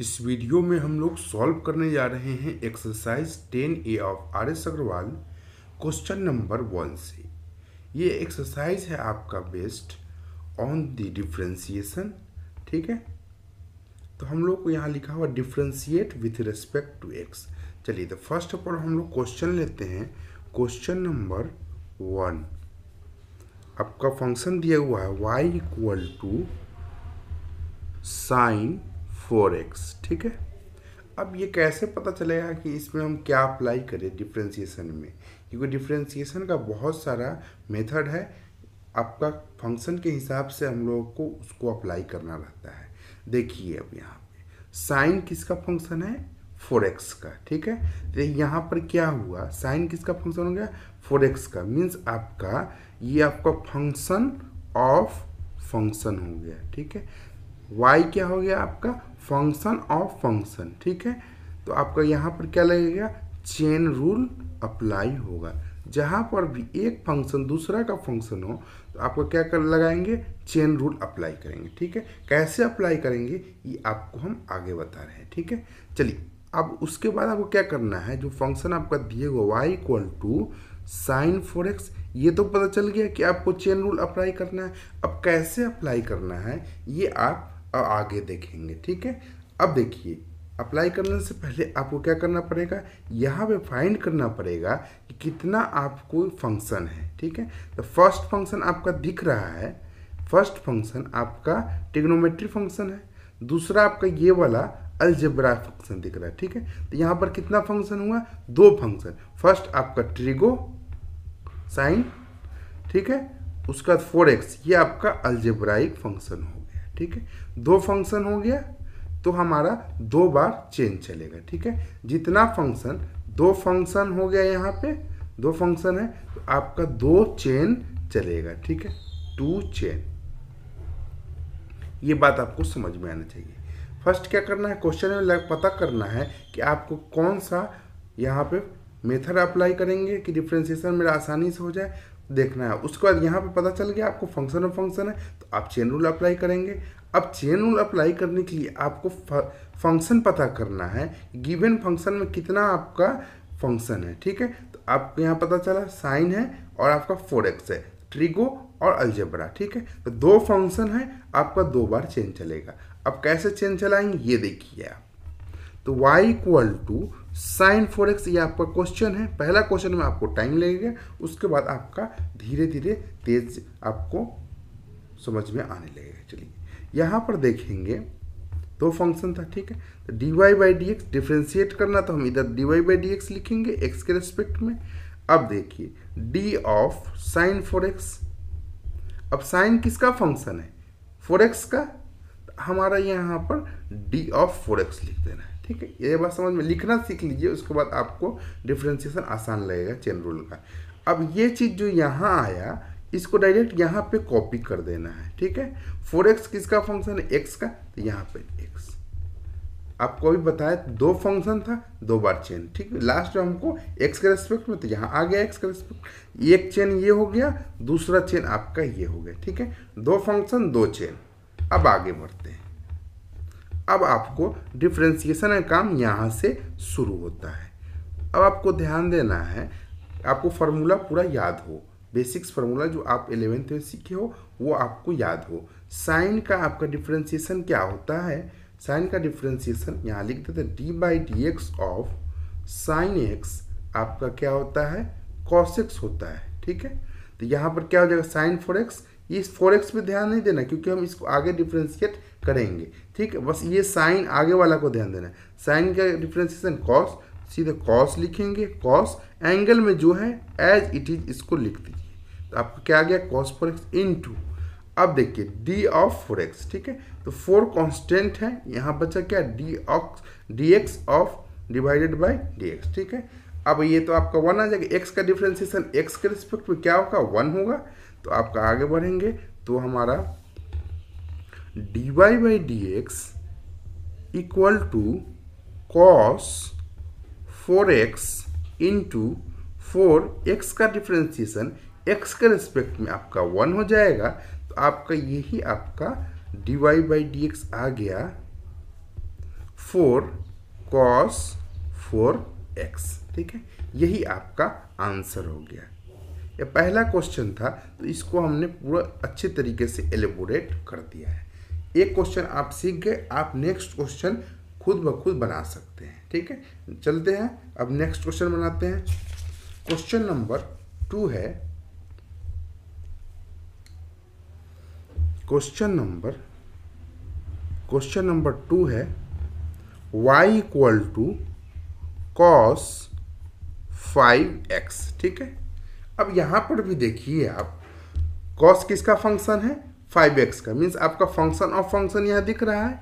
इस वीडियो में हम लोग सॉल्व करने जा रहे हैं exercise 10A of RS Agarwal question number 1 से। ये एक्सरसाइज है आपका बेस्ड ऑन द डिफरेंशिएशन। ठीक है, तो हम लोग को यहाँ लिखा हुआ differentiate with respect to x. चलिए, तो फर्स्ट ऑफ ऑल हम लोग क्वेश्चन लेते हैं। क्वेश्चन नंबर 1, आपका फंक्शन दिया हुआ है y equal to sign 4x। ठीक है, अब ये कैसे पता चलेगा कि इसमें हम क्या अप्लाई करें डिफरेंशिएशन में, क्योंकि डिफरेंशिएशन का बहुत सारा मेथड है। आपका फंक्शन के हिसाब से हम लोगों को उसको अप्लाई करना रहता है। देखिए, अब यहाँ पे साइन किसका फंक्शन है? 4x का। ठीक है, तो यहाँ पर क्या हुआ, साइन किसका फंक्शन हो गया? 4x का। मीन्स आपका ये आपका फंक्शन ऑफ फंक्शन हो गया। ठीक है, y क्या हो गया? आपका फंक्शन ऑफ फंक्शन। ठीक है, तो आपका यहाँ पर क्या लगेगा? चेन रूल अप्लाई होगा। जहाँ पर भी एक फंक्शन दूसरा का फंक्शन हो तो आपको क्या कर लगाएंगे? चेन रूल अप्लाई करेंगे। ठीक है, कैसे अप्लाई करेंगे ये आपको हम आगे बता रहे हैं। ठीक है, चलिए, अब उसके बाद आपको क्या करना है, जो फंक्शन आपका दिए हुआ y equal to sign 4x, ये तो पता चल गया कि आपको चेन रूल अप्लाई करना है। अब कैसे अप्लाई करना है ये आप आगे देखेंगे। ठीक है, अब देखिए, अप्लाई करने से पहले आपको क्या करना पड़ेगा, यहाँ पे फाइंड करना पड़ेगा कि कितना आपको फंक्शन है। ठीक है, तो फर्स्ट फंक्शन आपका दिख रहा है, फर्स्ट फंक्शन आपका ट्रिग्नोमेट्री फंक्शन है, दूसरा आपका ये वाला अलजेब्रा फंक्शन दिख रहा है। ठीक है, तो यहाँ पर कितना फंक्शन हुआ? 2 फंक्शन। फर्स्ट आपका ट्रिगो साइन, ठीक है, उसका 4x, ये आपका अलजेब्राइक फंक्शन हो गया। ठीक है, 2 फंक्शन हो गया तो हमारा 2 बार चेन चलेगा। ठीक है, जितना फंक्शन 2 फंक्शन हो गया, यहाँ पे 2 फंक्शन है तो आपका 2 चेन चलेगा। ठीक है, 2 चेन। ये बात आपको समझ में आना चाहिए। फर्स्ट क्या करना है, क्वेश्चन में पता करना है कि आपको कौन सा यहाँ पे मेथड अप्लाई करेंगे कि डिफरेंशिएशन मेरा आसानी से हो जाए, देखना है। उसके बाद यहाँ पे पता चल गया आपको फंक्शन ऑफ फंक्शन है तो आप चेन रूल अप्लाई करेंगे। अब चेन रूल अप्लाई करने के लिए आपको फंक्शन पता करना है, गिवन फंक्शन में कितना आपका फंक्शन है। ठीक है, तो आपको यहाँ पता चला साइन है और आपका 4x है, ट्रिगो और अलजेब्रा। ठीक है, तो 2 फंक्शन है, आपका 2 बार चेन चलेगा। अब कैसे चेन चलाएंगे ये देखिए आप। तो y equal to sign 4x, ये आपका क्वेश्चन है। पहला क्वेश्चन में आपको टाइम लगेगा, उसके बाद आपका धीरे धीरे तेज आपको समझ में आने लगेगा। चलिए, यहाँ पर देखेंगे 2 फंक्शन था। ठीक है, तो dy by D x differentiate करना, तो हम इधर dy बाई डी एक्स लिखेंगे x के रेस्पेक्ट में। अब देखिए d ऑफ साइन 4x, अब साइन किसका फंक्शन है? 4x का, हमारा यहाँ पर d ऑफ 4x लिख देना है। ठीक है, ये बात समझ में, लिखना सीख लीजिए, उसके बाद आपको डिफरेंशिएशन आसान लगेगा चेन रूल का। अब ये चीज़ जो यहाँ आया, इसको डायरेक्ट यहाँ पे कॉपी कर देना है। ठीक है, 4x किसका फंक्शन है? x का, तो यहाँ पे x। आपको भी बताया 2 फंक्शन था, 2 बार चेन। ठीक है, लास्ट में हमको x के रेस्पेक्ट में, तो यहाँ आ गया x के रेस्पेक्ट। एक चेन ये हो गया, दूसरा चेन आपका ये हो गया। ठीक है, 2 फंक्शन 2 चेन। अब आगे बढ़ते हैं। अब आपको डिफरेंशिएशन का काम यहाँ से शुरू होता है। अब आपको ध्यान देना है, आपको फार्मूला पूरा याद हो, बेसिक्स फार्मूला जो आप 11th में सीखे हो वो आपको याद हो। साइन का आपका डिफरेंशिएशन क्या होता है? साइन का डिफरेंशिएशन यहाँ लिख देते हैं, d by D x of sine x आपका क्या होता है? कॉस एक्स होता है। ठीक है, तो यहाँ पर क्या हो जाएगा? Sign 4x। इस 4x पे ध्यान नहीं देना क्योंकि हम इसको आगे डिफरेंशिएट करेंगे। ठीक है, बस ये साइन आगे वाला को ध्यान देना है। साइन का डिफरेंशिएशन कॉस, सीधे कॉस लिखेंगे, कॉस एंगल में जो है एज इट इज इसको लिख दीजिए, तो आपको क्या आ गया? cos 4x इनटू, अब देखिए d ऑफ 4x। ठीक है, तो 4 कांस्टेंट है, यहाँ बचा क्या? dx of divided by dx। ठीक है, अब ये तो आपका 1 आ जाएगा। x का डिफरेंशिएशन x के रिस्पेक्ट में क्या होगा? 1 होगा। तो आपका आगे बढ़ेंगे तो हमारा dy by D x equal to cos 4x into 4x का डिफरेंशिएशन x के रिस्पेक्ट में आपका 1 हो जाएगा। तो आपका यही आपका dy बाई डी एक्स आ गया 4 cos 4x, ठीक है। यही आपका आंसर हो गया। ये पहला क्वेश्चन था, तो इसको हमने पूरा अच्छे तरीके से एलेबोरेट कर दिया है। एक क्वेश्चन आप सीख गए, आप नेक्स्ट क्वेश्चन खुद ब खुद बना सकते हैं, ठीक है। चलते हैं अब नेक्स्ट क्वेश्चन बनाते हैं। क्वेश्चन नंबर 2 है, क्वेश्चन नंबर 2 है y equal to cos 5x, ठीक है। अब यहाँ पर भी देखिए आप, cos किसका फंक्शन है, 5x का, मीन्स आपका फंक्शन ऑफ फंक्शन यहाँ दिख रहा है,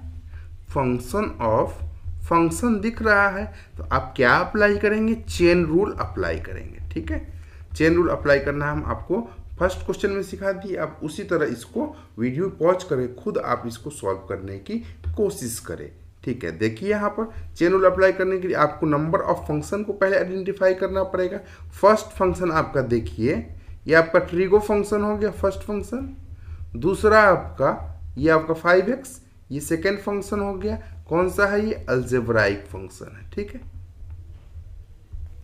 फंक्शन ऑफ फंक्शन दिख रहा है। तो आप क्या अप्लाई करेंगे, चेन रूल अप्लाई करेंगे, ठीक है। चेन रूल अप्लाई करना हम आपको फर्स्ट क्वेश्चन में सिखा दिए। आप उसी तरह इसको वीडियो पॉज करें, खुद आप इसको सॉल्व करने की कोशिश करें, ठीक है। देखिए यहाँ पर चेन रूल अप्लाई करने के लिए आपको नंबर ऑफ फंक्शन को पहले आइडेंटिफाई करना पड़ेगा। फर्स्ट फंक्शन आपका देखिए, ये आपका ट्रिगो फंक्शन हो गया, फर्स्ट फंक्शन। दूसरा आपका ये आपका 5x, ये सेकेंड फंक्शन हो गया। कौन सा है, ये अलजेब्राइक फंक्शन है, ठीक है,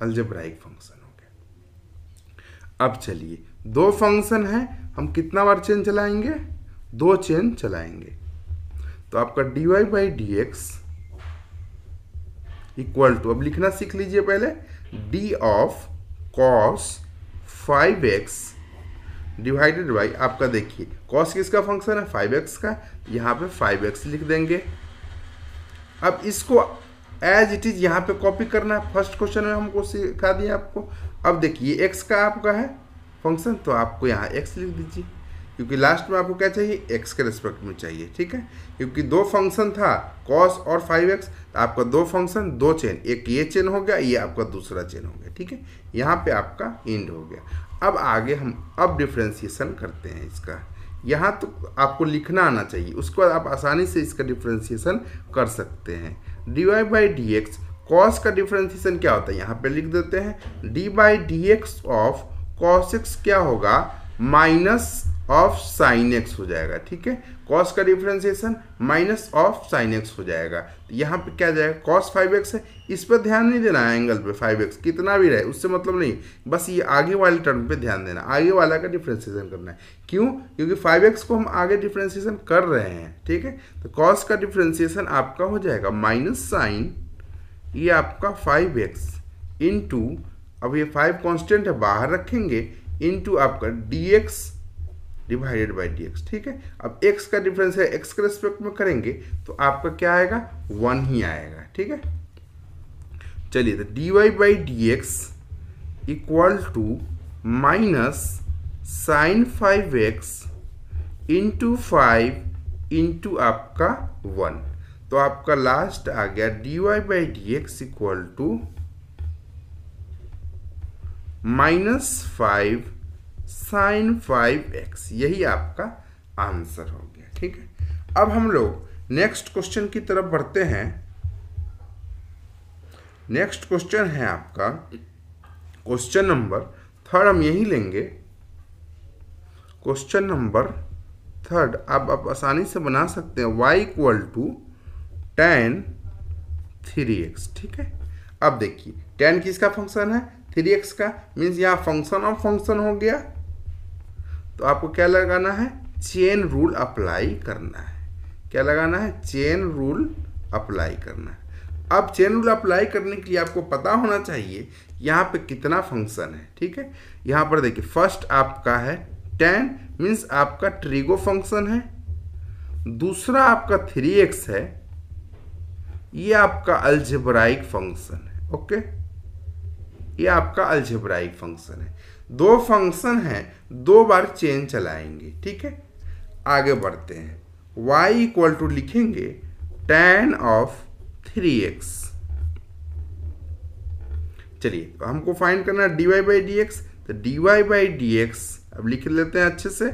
अलजेब्राइक फंक्शन हो गया। अब चलिए, दो फंक्शन है, हम कितना बार चेन चलाएंगे, 2 चेन चलाएंगे। तो आपका dy by D x equal to, अब लिखना सीख लीजिए पहले, d of cos 5x divided by आपका, देखिए cos किसका फंक्शन है, 5x का, यहाँ पे 5x लिख देंगे। अब इसको एज इट इज यहाँ पे कॉपी करना है, फर्स्ट क्वेश्चन में हमको सिखा दिया आपको। अब देखिए x का आपका है फंक्शन, तो आपको यहाँ x लिख दीजिए, क्योंकि लास्ट में आपको क्या चाहिए, x के रिस्पेक्ट में चाहिए, ठीक है। क्योंकि 2 फंक्शन था cos और 5x, तो आपका 2 फंक्शन 2 चेन, एक ये चेन हो गया, ये आपका दूसरा चेन हो गया, ठीक है। यहाँ पे आपका एंड हो गया। अब आगे हम अब डिफ्रेंशिएशन करते हैं इसका। यहाँ तो आपको लिखना आना चाहिए, उसको आप आसानी से इसका डिफ्रेंशिएशन कर सकते हैं। dy by D x, cos का डिफ्रेंशिएशन क्या होता है, यहाँ पे लिख देते हैं, d by D x of cos x क्या होगा, माइनस ऑफ साइन एक्स हो जाएगा, ठीक है। कॉस का differentiation minus of sine x हो जाएगा। तो यहाँ पे क्या जाएगा, कॉस 5x है, इस पर ध्यान नहीं देना है, एंगल पे 5x कितना भी रहे उससे मतलब नहीं, बस ये आगे वाले टर्म पे ध्यान देना, आगे वाला का डिफ्रेंशिएशन करना है। क्यों, क्योंकि 5x को हम आगे डिफ्रेंशिएशन कर रहे हैं, ठीक है। तो कॉस का डिफ्रेंशिएशन आपका हो जाएगा माइनस साइन, ये आपका 5x इंटू, अब ये 5 कॉन्स्टेंट है बाहर रखेंगे, इंटू आपका dx डिवाइडेड बाई dx, ठीक है। अब x का डिफरेंस है, x के रिस्पेक्ट में करेंगे तो आपका क्या आएगा, 1 ही आएगा, ठीक है। चलिए, तो dy by D x equal to minus sine 5x into 5 into आपका 1, तो आपका लास्ट आ गया dy by D x equal to -5 sine 5x, यही आपका आंसर हो गया, ठीक है। अब हम लोग नेक्स्ट क्वेश्चन की तरफ बढ़ते हैं। नेक्स्ट क्वेश्चन है आपका क्वेश्चन नंबर 3, हम यही लेंगे क्वेश्चन नंबर 3। आप आसानी से बना सकते हैं, y equal to tan 3x, ठीक है। अब देखिए tan किसका फंक्शन है, 3x का, मीन्स यहाँ फंक्शन ऑफ फंक्शन हो गया। तो आपको क्या लगाना है, चेन रूल अप्लाई करना है। क्या लगाना है, चेन रूल अप्लाई करना है। अब चेन रूल अप्लाई करने के लिए आपको पता होना चाहिए यहाँ पे कितना फंक्शन है, ठीक है। यहाँ पर देखिए फर्स्ट आपका है tan, मीन्स आपका ट्रिगो फंक्शन है। दूसरा आपका 3x है, ये आपका अलजेब्राइक फंक्शन है, ओके, ये आपका अलजेब्राइक फंक्शन है। 2 फंक्शन है, 2 बार चेन चलाएंगे, ठीक है। आगे बढ़ते हैं, y इक्वल टू लिखेंगे tan ऑफ 3x। चलिए, तो हमको फाइंड करना है dy बाई डी एक्स, तो dy बाई डी एक्स अब लिख लेते हैं अच्छे से।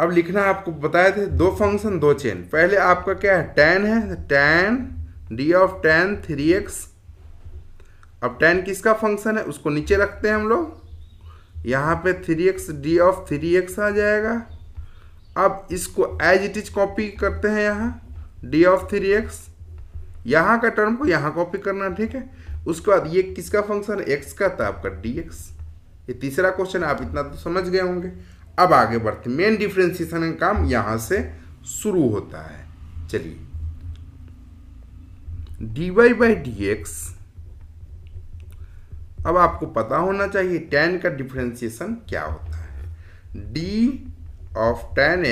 अब लिखना आपको बताए थे, 2 फंक्शन 2 चेन, पहले आपका क्या है, tan है, तो tan d of tan 3x। अब tan किसका फंक्शन है, उसको नीचे रखते हैं हम लोग, यहाँ पे 3x d ऑफ 3x आ जाएगा। अब इसको एज इट इज कॉपी करते हैं, यहाँ d ऑफ 3x यहाँ का टर्म को यहाँ कॉपी करना, ठीक है। उसके बाद ये किसका फंक्शन है, एक्स का, था आपका dx। ये तीसरा क्वेश्चन, आप इतना तो समझ गए होंगे। अब आगे बढ़ते, मेन डिफ्रेंशिएशन का काम यहाँ से शुरू होता है। चलिए, dy बाई dx, अब आपको पता होना चाहिए tan का डिफ्रेंशिएशन क्या होता है। d ऑफ tan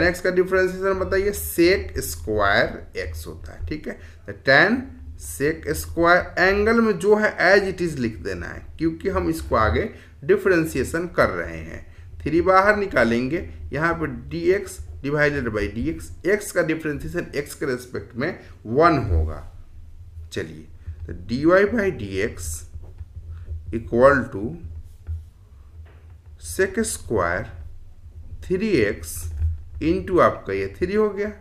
x का डिफ्रेंशिएशन बताइए, सेक स्क्वायर x होता है, ठीक है। तो tan सेक स्क्वायर, एंगल में जो है एज इट इज लिख देना है, क्योंकि हम इसको आगे डिफ्रेंशिएशन कर रहे हैं। 3 बाहर निकालेंगे, यहाँ पे dx divided by dx, x का डिफ्रेंशिएशन x के रेस्पेक्ट में 1 होगा। चलिए, तो dy by dx equal to sec square 3x into आपका ये 3 हो गया,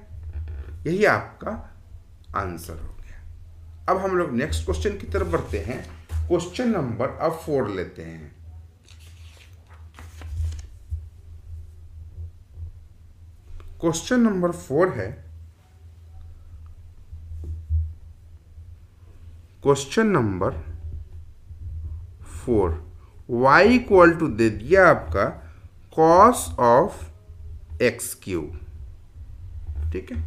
यही आपका आंसर हो गया। अब हम लोग नेक्स्ट क्वेश्चन की तरफ बढ़ते हैं। क्वेश्चन नंबर अब 4 लेते हैं। क्वेश्चन नंबर 4 है, question number 4, y equal to दे दिया आपका cos ऑफ एक्स क्यूब, ठीक है।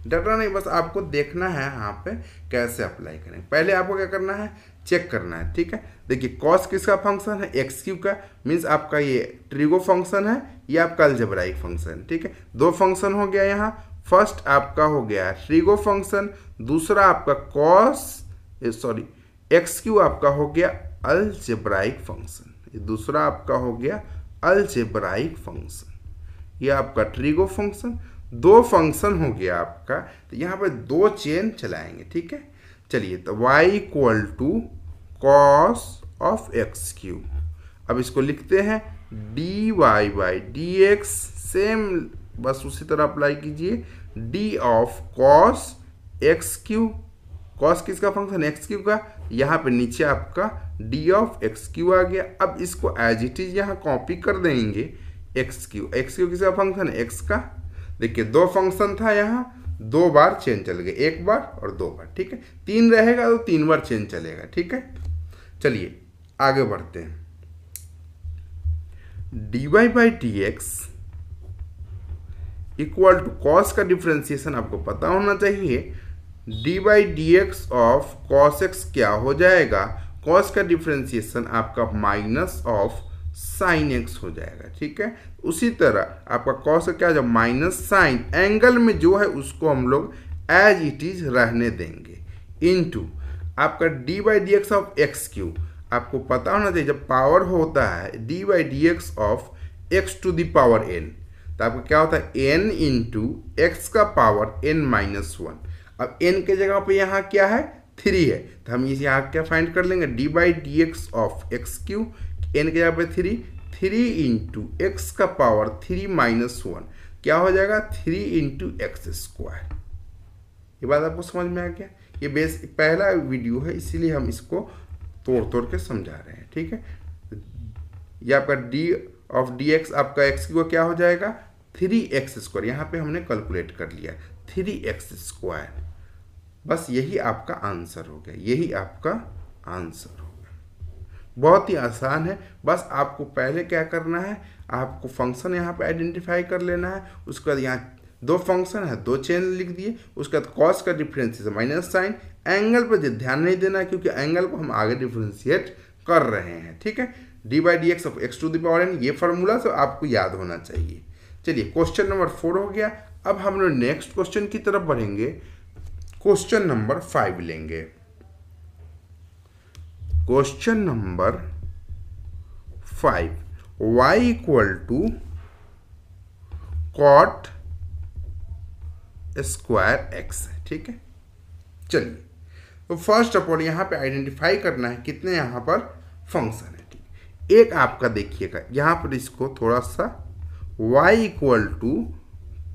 डरना नहीं, बस आपको देखना है यहाँ पे कैसे अप्लाई करें। पहले आपको क्या करना है, चेक करना है, ठीक है। देखिए, cos किसका फंक्शन है, एक्स क्यूब का, मीन्स आपका ये ट्रिगो फंक्शन है, ये आपका अलजेब्राइक फंक्शन, ठीक है। 2 फंक्शन हो गया यहाँ, फर्स्ट आपका हो गया ट्रिगो फंक्शन, दूसरा आपका एक्स क्यूब आपका हो गया अलजेब्राइक फंक्शन, ये दूसरा आपका हो गया अलजेब्राइक फंक्शन, ये आपका ट्रिगो फंक्शन। 2 फंक्शन हो गया आपका, तो यहाँ पे 2 चेन चलाएंगे, ठीक है। चलिए, तो y equal to cos of x cube, अब इसको लिखते हैं dy बाई dx, सेम बस उसी तरह अप्लाई कीजिए, d of cos x cube, cos किसका फंक्शन, एक्स क्यूब का, यहाँ पे नीचे आपका d ऑफ एक्स क्यूब आ गया। अब इसको एज इट इज यहाँ कॉपी कर देंगे, एक्स क्यूब किसका फंक्शन है, एक्स का। देखिए, 2 फंक्शन था यहाँ, 2 बार चेन चल गए, 1 बार और 2 बार, ठीक है। 3 रहेगा तो 3 बार चेन चलेगा, ठीक है। चलिए आगे बढ़ते हैं। dy by dx equal to cos का डिफ्रेंशिएशन आपको पता होना चाहिए, d by D x of cos x क्या हो जाएगा, कॉस का डिफ्रेंशिएशन आपका माइनस ऑफ साइन एक्स हो जाएगा, ठीक है। उसी तरह आपका कॉस का क्या हो जाएगा, माइनस साइन, एंगल में जो है उसको हम लोग एज इट इज रहने देंगे, इनटू आपका d by D x of x cube, आपको पता होना चाहिए जब पावर होता है D by D x of x to the power n, तो आपका क्या होता है एन इंटू एक्स का पावर एन माइनस 1। अब एन के जगह पे यहाँ क्या है 3 है, तो हम इसे यहाँ क्या फाइंड कर लेंगे, d by D x of x cube, n के जगह पे 3 इंटू एक्स का पावर 3 माइनस 1 क्या हो जाएगा 3 इंटू एक्स स्क्वायर। ये बात आपको समझ में आ गया। ये बेस पहला वीडियो है इसीलिए हम इसको तोड़ तोड़ के समझा रहे हैं, ठीक है। ये आपका डी ऑफ डी एक्स आपका एक्स की क्या हो जाएगा 3x स्क्वायर, यहाँ पे हमने कैलकुलेट कर लिया 3x स्क्वायर। बस यही आपका आंसर हो गया, यही आपका आंसर हो गया। बहुत ही आसान है, बस आपको पहले क्या करना है, आपको फंक्शन यहाँ पे आइडेंटिफाई कर लेना है। उसके बाद यहाँ 2 फंक्शन है 2 चेन लिख दिए, उसके बाद कॉस का डिफरेंशिएशन माइनस साइन, एंगल पर ध्यान नहीं देना क्योंकि एंगल को हम आगे डिफरेंशिएट कर रहे हैं, ठीक है। D by D x of x to the power n, ये फॉर्मूला तो आपको याद होना चाहिए। चलिए क्वेश्चन नंबर 4 हो गया। अब हम लोग नेक्स्ट क्वेश्चन की तरफ बढ़ेंगे, क्वेश्चन नंबर 5 लेंगे। Question number 5, y equal to cot square x है, ठीक है। चलिए तो फर्स्ट ऑफ ऑल यहाँ पे आइडेंटिफाई करना है कितने यहाँ पर फंक्शन है, ठीक। एक आपका देखिएगा यहाँ पर इसको थोड़ा सा y equal to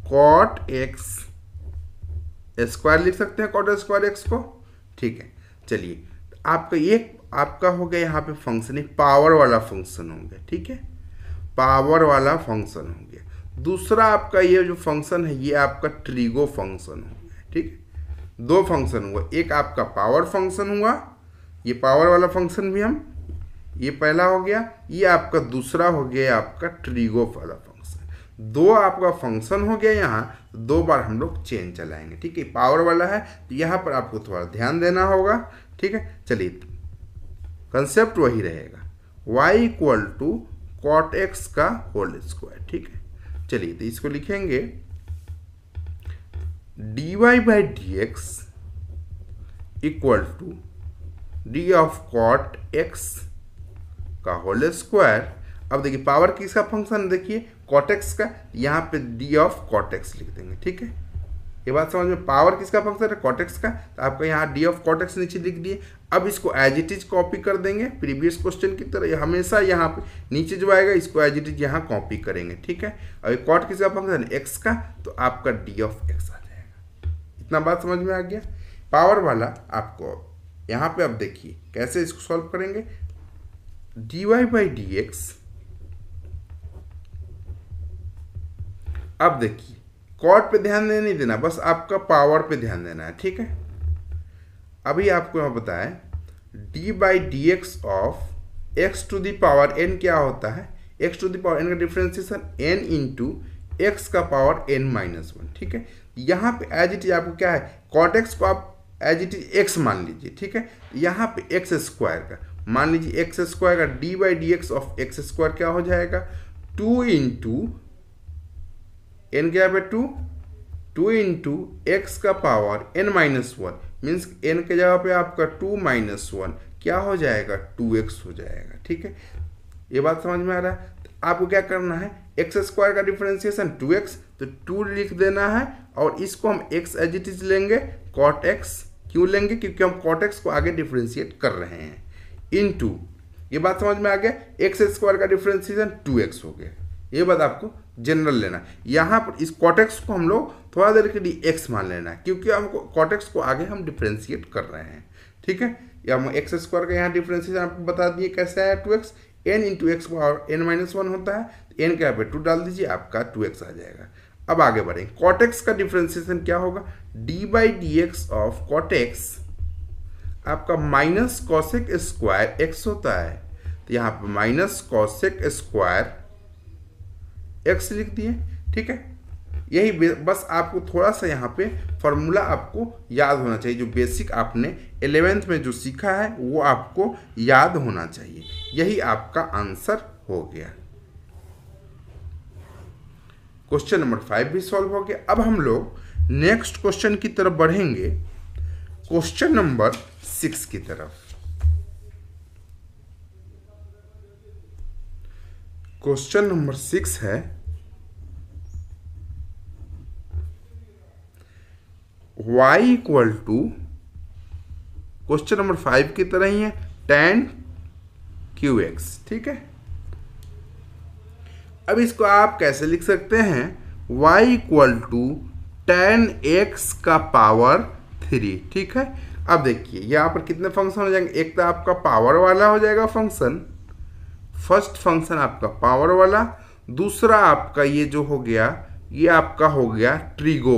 cot x square लिख सकते हैं, कॉट स्क्वायर एक्स को, ठीक है। चलिए आपका एक आपका हो गया यहाँ पे फंक्शन, एक पावर वाला फंक्शन हो गया, ठीक है, पावर वाला फंक्शन हो गया। दूसरा आपका ये जो फंक्शन है ये आपका ट्रिगो फंक्शन हो गया, ठीक है। दो फंक्शन हुआ, एक आपका पावर फंक्शन हुआ, ये पावर वाला फंक्शन भी हम, ये पहला हो गया, ये आपका दूसरा हो गया आपका ट्रिगो वाला फंक्शन। दो आपका फंक्शन हो गया यहाँ, दो बार हम लोग चेन चलाएंगे, ठीक है। पावर वाला है तो यहाँ पर आपको थोड़ा ध्यान देना होगा, ठीक है। चलिए कंसेप्ट वही रहेगा, y equal to cot x का होल स्क्वायर, ठीक है। चलिए तो इसको लिखेंगे dy by D x equal to D of cot x का होल स्क्वायर। अब देखिए पावर किसका फंक्शन, देखिए कॉट एक्स का, यहाँ पे डी ऑफ कॉट एक्स लिख देंगे, ठीक है। ये बात समझ में, पावर किसका फंक्शन है, कॉट एक्स का, तो आपका यहाँ डी ऑफ कॉट एक्स नीचे लिख दिए। अब इसको एज इट इज कॉपी कर देंगे प्रीवियस क्वेश्चन की तरह, हमेशा यहाँ पे नीचे जो आएगा इसको एज इट इज यहाँ कॉपी करेंगे, ठीक है। अब कॉट किसका फंक्शन है, एक्स का, तो आपका डी ऑफ एक्स आ जाएगा। इतना बात समझ में आ गया। पावर वाला आपको यहाँ पे अब देखिए कैसे इसको सॉल्व करेंगे, D Y by D x. अब देखिए कॉट पे ध्यान नहीं देना, बस आपका पावर पे ध्यान देना है, ठीक है। अभी आपको यहाँ बताएं d by D x of x to the power n क्या होता है, x to the power n का डिफ्रेंसिएशन एन इंटू एक्स का पावर एन माइनस वन, ठीक है। यहाँ पे एज इट इज आपको क्या है, कॉट एक्स को आप एज इट इज एक्स मान लीजिए, ठीक है। यहाँ पे एक्स स्क्वायर का मान लीजिए, एक्स स्क्वायर का D by D x of x square क्या हो जाएगा, टू इंटू एन क्या है, टू इंटू एक्स का power n minus one, means n के जगह पे आपका टू माइनस वन क्या हो जाएगा, टू एक्स हो जाएगा, ठीक है। ये बात समझ में आ रहा है। तो आपको क्या करना है, एक्स स्क्वायर का डिफरेंशिएशन टू एक्स, तो टू लिख देना है और इसको हम एक्स एज इट इज लेंगे, कॉट एक्स क्यों लेंगे, क्योंकि हम कॉट एक्स को आगे डिफरेंशिएट कर रहे हैं, इनटू, ये बात समझ में आ गया, एक्स स्क्वायर का डिफरेंशिएशन टू एक्स हो गया। ये बात आपको जनरल लेना, यहाँ पर इस कॉटेक्स को हम लोग थोड़ा देर के लिए एक्स मान लेना है, क्योंकि हमको कॉटेक्स को आगे हम डिफरेंशिएट कर रहे हैं, ठीक है। या हम एक्स स्क्वायर का यहाँ डिफरेंशिएशन आपको बता दिए कैसे आया, two x, n into x power n minus one होता है, तो एन क्या पे टू डाल दीजिए, आपका टू एक्स आ जाएगा। अब आगे बढ़ेंगे, कॉटेक्स का डिफरेंशिएशन क्या होगा, D by D x of cortex आपका माइनस कॉसेक स्क्वायर एक्स होता है, तो यहाँ पर माइनस कॉसेक स्क्वायर एक्स लिख दिए, ठीक है। यही बस आपको थोड़ा सा यहाँ पे फॉर्मूला आपको याद होना चाहिए, जो बेसिक आपने 11th में जो सीखा है वो आपको याद होना चाहिए। यही आपका आंसर हो गया। क्वेश्चन नंबर 5 भी सॉल्व हो गया। अब हम लोग नेक्स्ट क्वेश्चन की तरफ बढ़ेंगे, क्वेश्चन नंबर 6 की तरफ। क्वेश्चन नंबर 6 है, y equal to, question number 5 की तरह ही है, tan qx, ठीक है। अब इसको आप कैसे लिख सकते हैं, y equal to tan x का पावर 3, ठीक है। अब देखिए यहाँ पर कितने फंक्शन हो जाएंगे, एक तो आपका पावर वाला हो जाएगा फंक्शन, फर्स्ट फंक्शन आपका पावर वाला, दूसरा आपका ये जो हो गया ये आपका हो गया ट्रिगो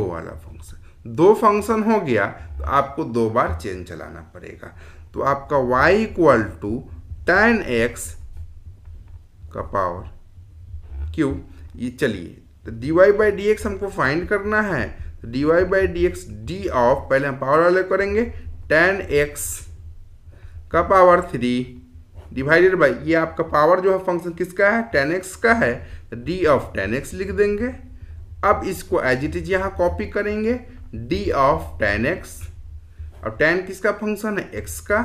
वाला फंक्शन। दो फंक्शन हो गया तो आपको दो बार चेन चलाना पड़ेगा। तो आपका y equal to tan x का पावर q, ये चलिए तो dy बाई डी एक्स हमको फाइंड करना है, तो dy by D x D of, पहले हम पावर वाले करेंगे, tan x का पावर 3 डिवाइडेड बाई, ये आपका पावर जो है फंक्शन किसका है, tan x का है, d ऑफ tan x लिख देंगे। अब इसको एज इट इज यहाँ कॉपी करेंगे, d ऑफ tan x, और tan किसका फंक्शन है, x का,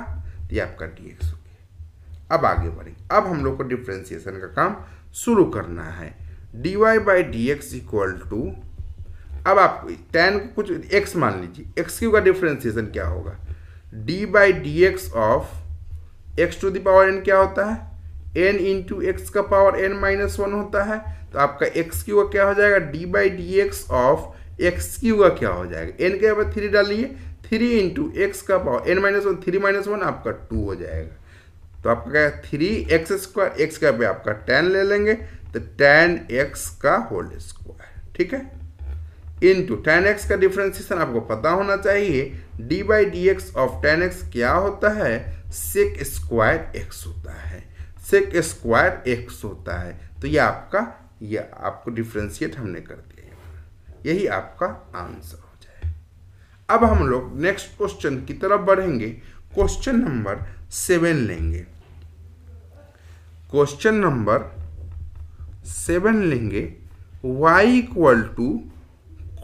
ये आपका dx हो गया। अब आगे बढ़ेंगे, अब हम लोग को डिफ्रेंसिएशन का काम शुरू करना है। dy by D x equal to, अब आप tan को कुछ x मान लीजिए, x क्यू का डिफ्रेंसिएशन क्या होगा, d by D x of x to the power n क्या होता है, n इंटू एक्स का पावर n माइनस वन होता है, तो आपका x क्यू का क्या हो जाएगा, d by D x of x Q का क्या हो जाएगा, n के यहाँ 3 डालिए, 3 इंटू एक्स का power n minus one, 3 minus one आपका 2 हो जाएगा। तो आपका क्या है 3x स्क्वायर, एक्स का पे आपका tan ले लेंगे, तो tan x का होल स्क्वायर, ठीक है, इनटू tan x का डिफरेंशिएशन आपको पता होना चाहिए, d by D x of tan x क्या होता है, सेक स्क्वायर x होता है, सेक स्क्वायर x होता है। तो ये आपको डिफरेंशिएट हमने कर दिया, यही आपका आंसर हो जाए। अब हम लोग नेक्स्ट क्वेश्चन की तरफ बढ़ेंगे। क्वेश्चन नंबर 7 लेंगे। क्वेश्चन नंबर 7 लेंगे, y equal to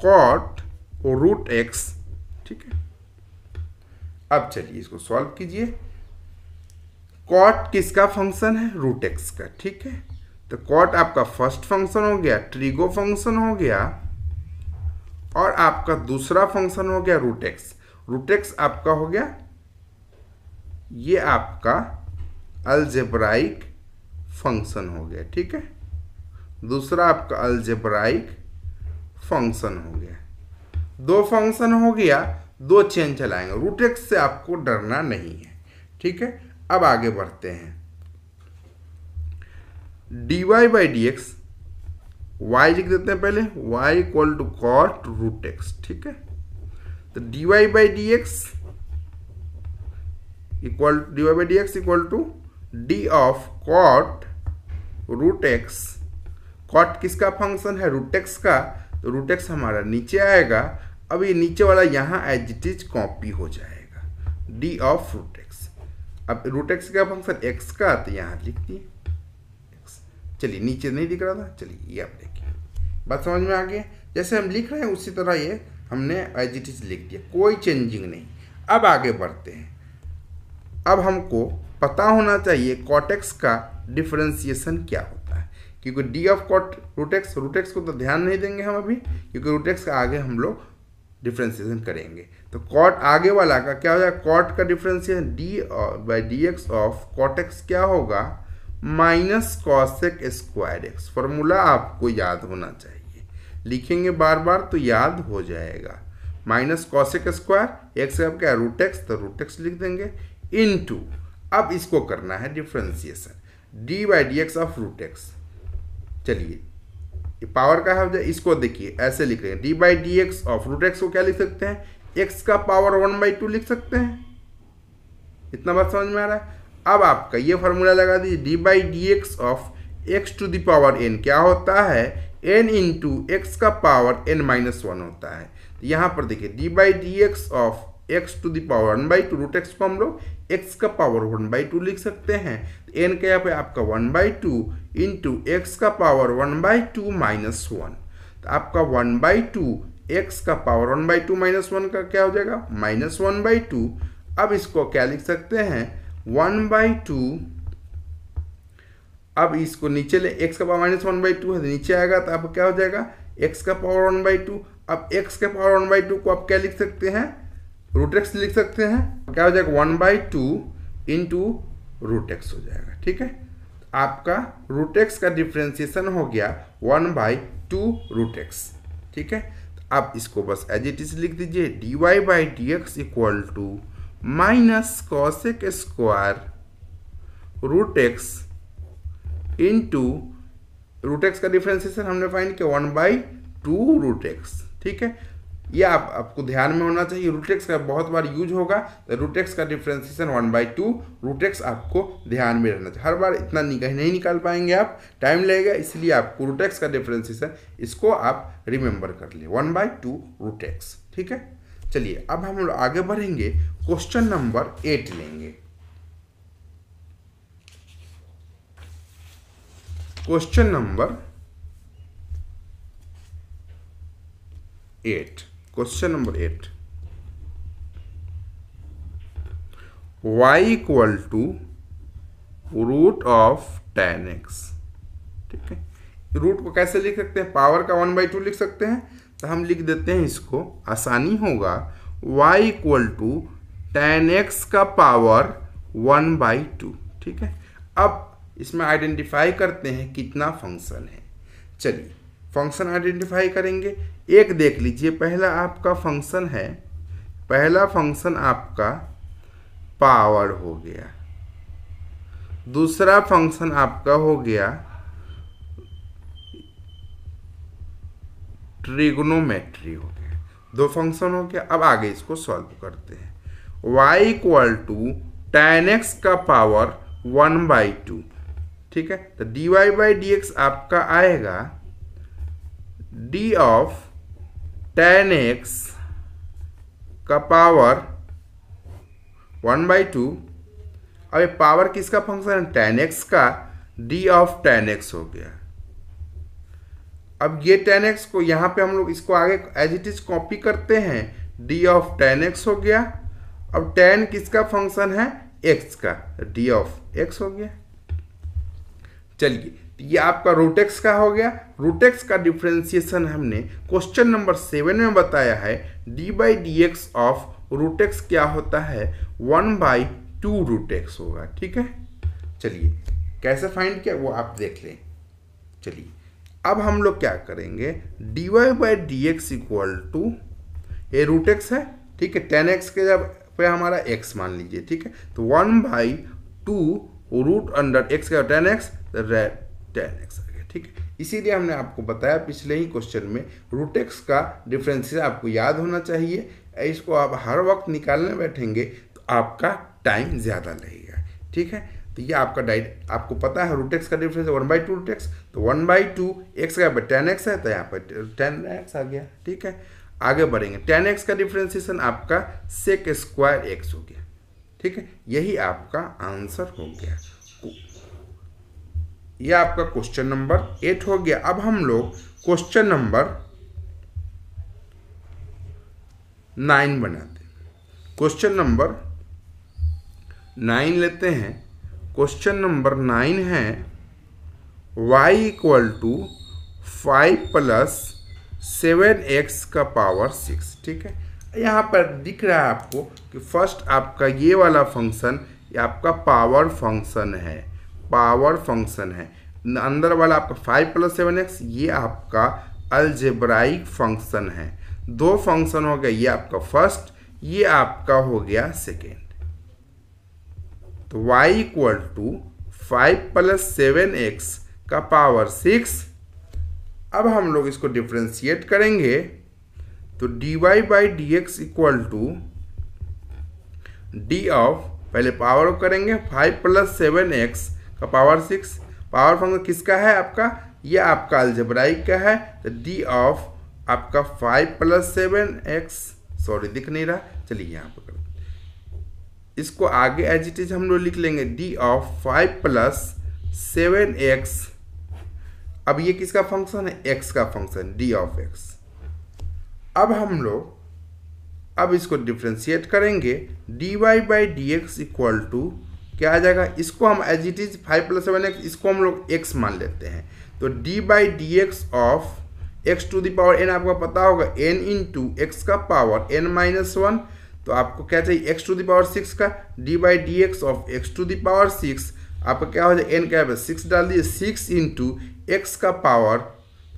cot root x, ठीक है। अब चलिए इसको सॉल्व कीजिए। कॉट किसका फंक्शन है, रूट एक्स का, ठीक है। तो कॉट आपका फर्स्ट फंक्शन हो गया, ट्रिगो फंक्शन हो गया, और आपका दूसरा फंक्शन हो गया रूट एक्स। रूट एक्स आपका हो गया, ये आपका अलजेब्राइक फंक्शन हो गया, ठीक है। दूसरा आपका अलजेब्राइक फंक्शन हो गया। दो फंक्शन हो गया, दो चेन चलाएंगे। रूट एक्स से आपको डरना नहीं है, ठीक है। अब आगे बढ़ते हैं। dy by D x, y लिख देते हैं पहले, y equal to cot root x, ठीक है। तो dy by D x equal to D of cot root x. Cot किसका फंक्शन है, रूट एक्स का, तो रूट एक्स हमारा नीचे आएगा। अब ये नीचे वाला यहाँ एज इट इज कॉपी हो जाएगा, डी ऑफ रूट एक्स। अब रूट एक्स का फंक्शन एक्स का, तो यहाँ लिख दिए एक्स। चलिए नीचे नहीं दिख रहा था, चलिए ये आप देखिए, बात समझ में आ गई। जैसे हम लिख रहे हैं उसी तरह ये हमने एज इट इज लिख दिया, कोई चेंजिंग नहीं। अब आगे बढ़ते हैं। अब हमको पता होना चाहिए कॉट एक्स का डिफरेंशिएशन क्या होता है, क्योंकि d of cot root x को तो ध्यान नहीं देंगे हम अभी, क्योंकि रूट एक्स का आगे हम लोग डिफरेंशिएशन करेंगे। तो कॉट आगे वाला का क्या हो जाएगा, कॉट का differentiation d by D x of cot x क्या होगा, minus cosec square x. Formula आपको याद होना चाहिए, लिखेंगे बार बार तो याद हो जाएगा। माइनस कॉसेक स्क्वायर एक्स का क्या, रूट एक्स, तो रूट एक्स लिख देंगे, इनटू, अब इसको करना है differentiation, d by D x of root x. चलिए ये पावर का है, इसको देखिए ऐसे लिख रहे हैं, d by D x of root x को क्या लिख सकते हैं, एक्स का पावर 1/2 लिख सकते हैं। इतना बात समझ में आ रहा है। अब आपका ये फॉर्मूला लगा दीजिए, d by D x of x to the power n क्या होता है, एन इंटू एक्स का पावर n माइनस 1 होता है। तो यहाँ पर देखिए d by D x of x to the power 1/2, root x को हम लोग एक्स का पावर 1/2 लिख सकते हैं। तो एन का यहाँ पे आपका 1/2 इंटू एक्स का पावर 1/2 माइनस 1। तो आपका 1/2 एक्स का पावर 1/2 माइनस 1 का क्या हो जाएगा, माइनस 1/2। अब इसको क्या लिख सकते हैं, 1/2। अब इसको नीचे ले, एक्स का पावर माइनस 1/2 है, नीचे आएगा तो आपको क्या हो जाएगा, एक्स का पावर 1/2। अब एक्स के पावर 1/2 को आप क्या लिख सकते हैं, रूट एक्स लिख सकते हैं। क्या हो जाएगा, 1/2 इंटू रूट एक्स हो जाएगा, ठीक है। आपका रूट एक्स का डिफ्रेंसिएशन हो गया 1/2 रूट एक्स, ठीक है। आप इसको बस एज इट इज लिख दीजिए, D Y by D x equal to minus cosec square root X into root x का डिफ्रेंसिएशन हमने फाइंड किया 1/2 रूट एक्स, ठीक है। ये आपको ध्यान में होना चाहिए, रूट एक्स का बहुत बार यूज होगा, तो रूट एक्स का डिफ्रेंसिएशन 1/2 रूट एक्स आपको ध्यान में रहना चाहिए। हर बार इतना नहीं निकाल पाएंगे आप, टाइम लगेगा, इसलिए आपको रूट एक्स का डिफ्रेंसिएशन इसको आप रिमेंबर कर लिए 1/2 रूट एक्स, ठीक है। चलिए अब हम लोग आगे बढ़ेंगे, क्वेश्चन नंबर 8 लेंगे। Question number 8, question number 8, y equal to root of tan x, ठीक है। रूट को कैसे लिख सकते हैं, पावर का 1/2 लिख सकते हैं, तो हम लिख देते हैं इसको, आसानी होगा, y equal to tan x का पावर 1/2, ठीक है। अब इसमें आइडेंटिफाई करते हैं कितना फंक्शन है। चलिए फंक्शन आइडेंटिफाई करेंगे। एक देख लीजिए, पहला आपका फंक्शन है, पहला फंक्शन आपका पावर हो गया, दूसरा फंक्शन आपका हो गया ट्रिग्नोमेट्री हो गया। दो फंक्शन हो गया। अब आगे इसको सॉल्व करते हैं। y equal to tan x का पावर 1/2, ठीक है। तो dy बाई डी एक्स आपका आएगा d ऑफ tan x का पावर 1/2। अब ये पावर किसका फंक्शन है? tan x का, d ऑफ tan x हो गया। अब ये tan x को यहाँ पे हम लोग इसको आगे एज इट इज कॉपी करते हैं, d ऑफ tan x हो गया। अब tan किसका फंक्शन है? x का, d ऑफ x हो गया। चलिए, ये आपका रूट एक्स का हो गया। रूट एक्स का डिफ्रेंसिएशन हमने क्वेश्चन नंबर 7 में बताया है। D by D x of root X क्या होता है? 1/2 रूट एक्स होगा, ठीक है। चलिए, कैसे फाइंड किया वो आप देख लें। चलिए, अब हम लोग क्या करेंगे? D Y by D x equal to A root X है, ठीक है। tan x के जब पे हमारा x मान लीजिए, ठीक है। तो 1/2 रूट अंडर x का tan x tan x आ गया, ठीक है। इसीलिए हमने आपको बताया पिछले ही क्वेश्चन में रूट एक्स का डिफरेंशियल आपको याद होना चाहिए। इसको आप हर वक्त निकालने बैठेंगे तो आपका टाइम ज़्यादा लगेगा, ठीक है। तो ये आपका डाइट आपको पता है रूट एक्स का डिफरेंस 1/2 रूट एक्स, तो 1/2 एक्स का tan x है तो यहाँ पर tan x आ गया, ठीक है। आगे बढ़ेंगे। tan x का डिफरेंशिएशन आपका sec स्क्वायर x हो गया, ठीक है। यही आपका आंसर हो गया। यह आपका क्वेश्चन नंबर 8 हो गया। अब हम लोग क्वेश्चन नंबर 9 बनाते हैं। क्वेश्चन नंबर 9 लेते हैं। क्वेश्चन नंबर 9 है y equal to 5 plus 7x का पावर 6, ठीक है। यहाँ पर दिख रहा है आपको कि फर्स्ट आपका ये वाला फंक्शन ये आपका पावर फंक्शन है, पावर फंक्शन है। अंदर वाला आपका 5 प्लस 7x ये आपका अलजेब्राइक फंक्शन है। दो फंक्शन हो गया, ये आपका फर्स्ट, ये आपका हो गया सेकेंड। तो y equal to 5 plus 7x का पावर 6। अब हम लोग इसको डिफ्रेंशिएट करेंगे तो dy by D x equal to D of, पहले पावर करेंगे 5 प्लस 7x का पावर 6। पावर फंक्शन किसका है आपका? ये आपका अलजेब्राइक का है। तो डी ऑफ आपका 5 प्लस 7x, सॉरी दिख नहीं रहा, चलिए यहाँ पर इसको आगे एज इट इज हम लोग लिख लेंगे डी ऑफ 5 प्लस 7x। अब ये किसका फंक्शन है? x का फंक्शन, डी ऑफ x। अब हम लोग अब इसको डिफ्रेंशिएट करेंगे। D Y by D x equal to क्या आ जाएगा? इसको हम as it is 5 plus 7x, इसको हम लोग x मान लेते हैं। तो D by D x of x to the power n आपको पता होगा n इंटू एक्स का पावर n-1। तो आपको क्या चाहिए? x टू द पावर 6 का D by D x of x to the power 6 आपका क्या हो जाए? n क्या है? 6 डाल दिए, 6 इंटू एक्स का पावर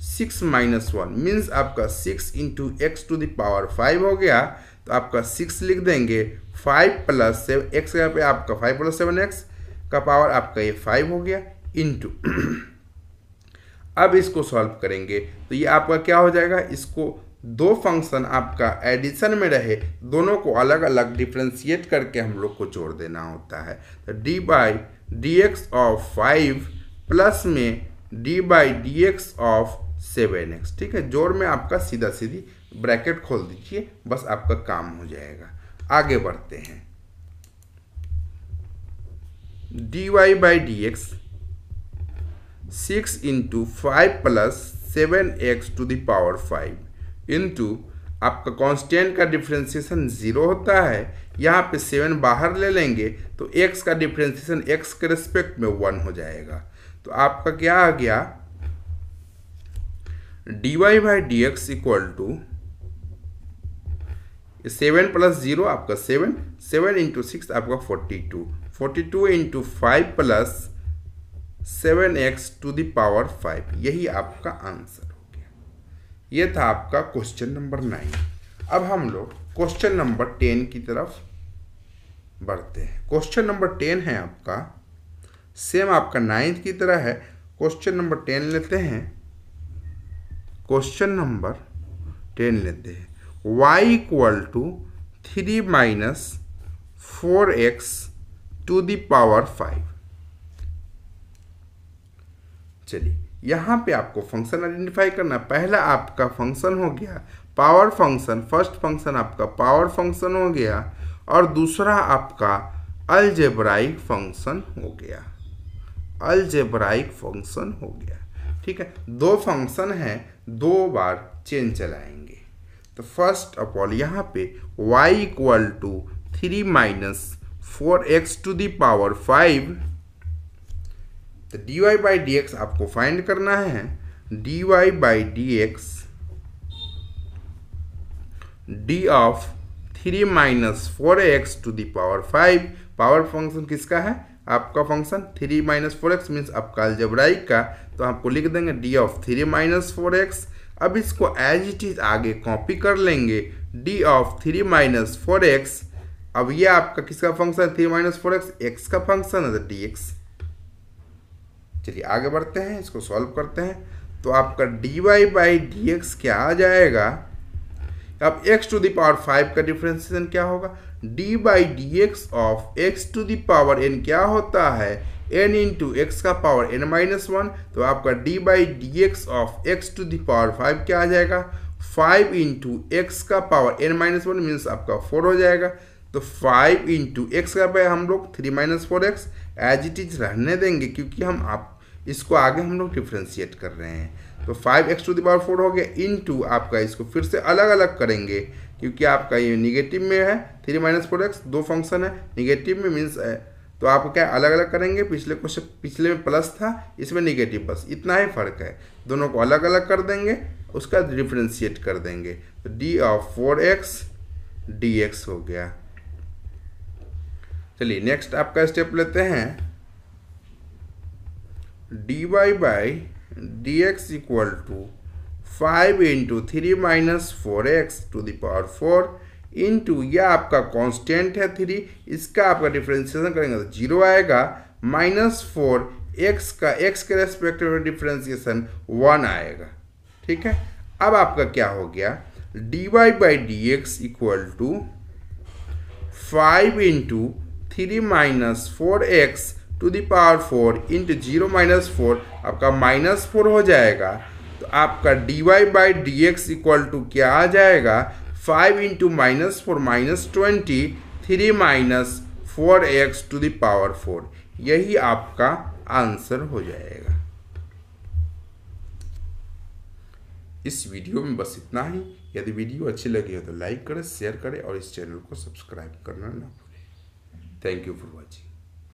6-1 मीन्स आपका 6 into X to the power 5 हो गया। तो आपका 6 लिख देंगे, 5 प्लस 7 एक्स पे आपका 5 प्लस 7x का पावर आपका ये 5 हो गया इंटू अब इसको सॉल्व करेंगे तो ये आपका क्या हो जाएगा? इसको दो फंक्शन आपका एडिशन में रहे, दोनों को अलग अलग डिफ्रेंशिएट करके हम लोग को जोड़ देना होता है। तो D by D x of 5 plus में D by D x of 7x, ठीक है। जोड़ में आपका सीधा सीधी ब्रैकेट खोल दीजिए, बस आपका काम हो जाएगा। आगे बढ़ते हैं। D Y by D X 6 into 5 plus 7x to the power 5 into आपका कांस्टेंट का डिफ्रेंशिएशन 0 होता है। यहाँ पे 7 बाहर ले लेंगे तो x का डिफ्रेंशिएशन x के रिस्पेक्ट में 1 हो जाएगा। तो आपका क्या आ गया? D Y by D x equal to 7 plus 0 आपका 7 इंटू 6 आपका 42 into 5 plus 7x to the power 5। यही आपका आंसर हो गया। ये था आपका क्वेश्चन नंबर 9। अब हम लोग क्वेश्चन नंबर 10 की तरफ बढ़ते हैं। क्वेश्चन नंबर 10 है आपका सेम आपका 9th की तरह है। क्वेश्चन नंबर 10 लेते हैं। क्वेश्चन नंबर 10 लेते हैं। y equal to 3 minus 4x to the power 5। चलिए यहाँ पे आपको फंक्शन आइडेंटिफाई करना। पहला आपका फंक्शन हो गया पावर फंक्शन, फर्स्ट फंक्शन आपका पावर फंक्शन हो गया, और दूसरा आपका अलजेब्राइक फंक्शन हो गया, अलजेब्राइक फंक्शन हो गया। ठीक है, दो फंक्शन है, दो बार चेन चलाएंगे। तो फर्स्ट ऑफ ऑल यहाँ पे y equal to 3 minus 4x to the power 5, तो dy बाई डी एक्स आपको फाइंड करना है। dy by D x D of 3 minus 4x to the power 5, power function किसका है? आपका फंक्शन 3 माइनस 4x मीन्स आपका अलजेब्राइक का, तो आपको लिख देंगे डी ऑफ 3 माइनस 4x। अब इसको एज इट इज आगे कॉपी कर लेंगे, डी ऑफ 3 माइनस 4x। अब ये आपका किसका फंक्शन है? 3 माइनस 4x x का फंक्शन है, तो dx। चलिए आगे बढ़ते हैं, इसको सॉल्व करते हैं। तो आपका dy बाई डी एक्स क्या आ जाएगा? अब x टू द पावर 5 का डिफरेंशिएशन क्या होगा? d by D x of x to the power n क्या होता है? n इंटू एक्स का पावर n माइनस 1। तो आपका d by D x of x to the power 5 क्या आ जाएगा? 5 इंटू एक्स का पावर n माइनस 1 मीन्स आपका 4 हो जाएगा। तो 5 इंटू एक्स का पावर हम लोग 3 minus 4x as it is रहने देंगे, क्योंकि हम आप इसको आगे हम लोग डिफ्रेंशिएट कर रहे हैं। तो 5x टू द पावर 4 हो गया, इनटू आपका इसको फिर से अलग अलग करेंगे, क्योंकि आपका ये निगेटिव में है। 3 माइनस 4x दो फंक्शन है, निगेटिव में मीन्स तो आपको क्या अलग अलग करेंगे। पिछले क्वेश्चन पिछले में प्लस था, इसमें निगेटिव, बस इतना ही फर्क है। दोनों को अलग अलग कर देंगे, उसका डिफ्रेंशिएट कर देंगे। तो डी ऑफ 4x dx हो गया। चलिए नेक्स्ट आपका स्टेप लेते हैं। dy by D x equal to 5 into 3 minus 4x to the power 4 into यह आपका कांस्टेंट है 3, इसका आपका डिफरेंशिएशन करेंगे तो 0 आएगा, माइनस 4 x का x के रेस्पेक्ट में डिफरेंशिएशन 1 आएगा। ठीक है, अब आपका क्या हो गया? dy by D x equal to 5 into 3 minus 4x to the power 4 into 0 minus 4 आपका माइनस 4 हो जाएगा। तो आपका dy by D x equal to क्या आ जाएगा? 5 into minus 4 minus 20, 3 minus 4x to the power 4, यही आपका आंसर हो जाएगा। इस वीडियो में बस इतना ही। यदि वीडियो अच्छी लगी हो तो लाइक करें, शेयर करें और इस चैनल को सब्सक्राइब करना ना भूलें। Thank you for watching.